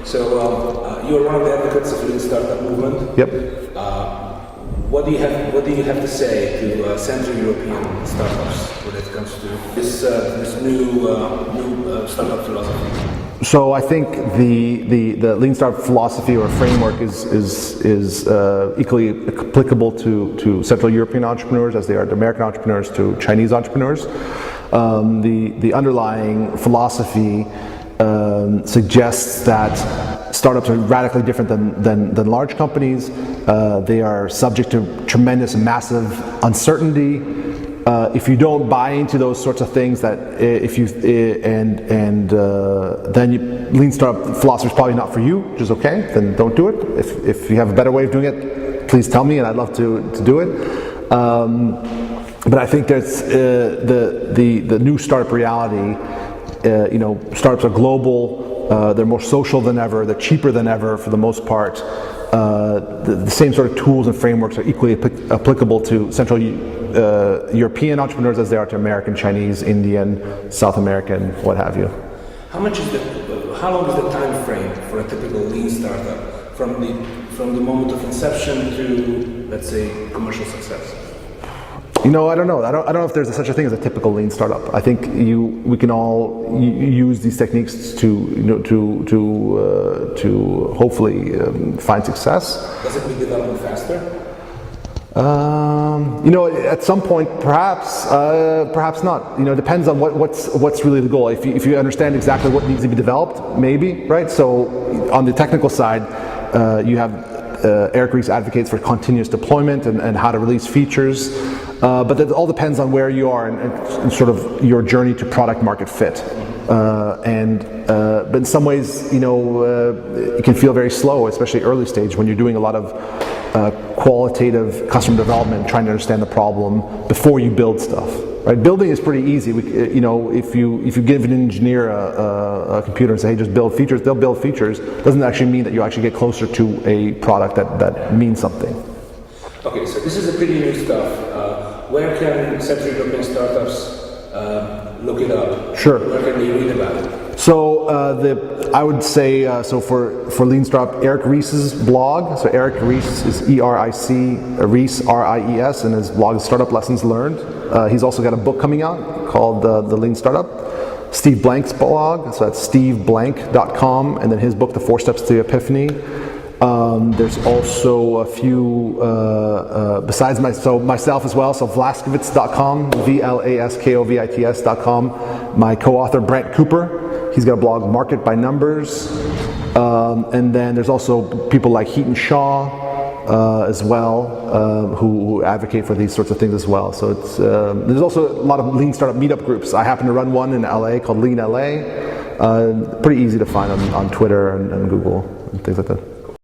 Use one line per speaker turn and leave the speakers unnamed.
So you are one of the advocates of the Lean Startup movement.
Yep.
What do you have to say to Central European startups when it comes to this new startup philosophy?
So I think the Lean Startup philosophy or framework is equally applicable to Central European entrepreneurs as they are to American entrepreneurs, to Chinese entrepreneurs. The underlying philosophy suggests that startups are radically different than large companies. They are subject to tremendous and massive uncertainty. If you don't buy into those sorts of things, that then Lean Startup philosophy is probably not for you, which is okay. Then don't do it. If you have a better way of doing it, please tell me, and I'd love to do it. But I think there's the new startup reality. Startups are global. They're more social than ever. They're cheaper than ever for the most part. The same sort of tools and frameworks are equally applicable to Central European entrepreneurs as they are to American, Chinese, Indian, South American, what have you.
How long is the time frame for a typical Lean startup from the moment of inception to, let's say, commercial success?
I don't know. I don't know if there's such a thing as a typical Lean startup. I think we can all use these techniques to hopefully find success.
Does it make development faster?
At some point, perhaps not. It depends on what's really the goal. If you understand exactly what needs to be developed, maybe, right? So on the technical side, you have Eric Ries advocates for continuous deployment and how to release features. But it all depends on where you are and sort of your journey to product market fit. But in some ways, it can feel very slow, especially early stage when you're doing a lot of qualitative customer development, trying to understand the problem before you build stuff. Right? Building is pretty easy. If you give an engineer a computer and say, hey, just build features, they'll build features. Doesn't actually mean that you actually get closer to a product that means something.
Okay, so this is a pretty new stuff. Where can Central European startups look it up?
Sure.
Where can they read about it?
So I would say for Lean Startup, Eric Ries's blog. So Eric Ries is E-R-I-C, Ries R-I-E-S, and his blog is Startup Lessons Learned. He's also got a book coming out called The Lean Startup. Steve Blank's blog, so that's steveblank.com, and then his book, The 4 Steps to Epiphany. There's also a few besides myself as well. So Vlaskovits.com, VLASKOVITS.com. My co-author Brent Cooper. He's got a blog, Market by Numbers. And then there's also people like Heaton Shaw as well, who advocate for these sorts of things as well. So there's also a lot of Lean Startup meetup groups. I happen to run one in LA called Lean LA. Pretty easy to find on Twitter and Google and things like that.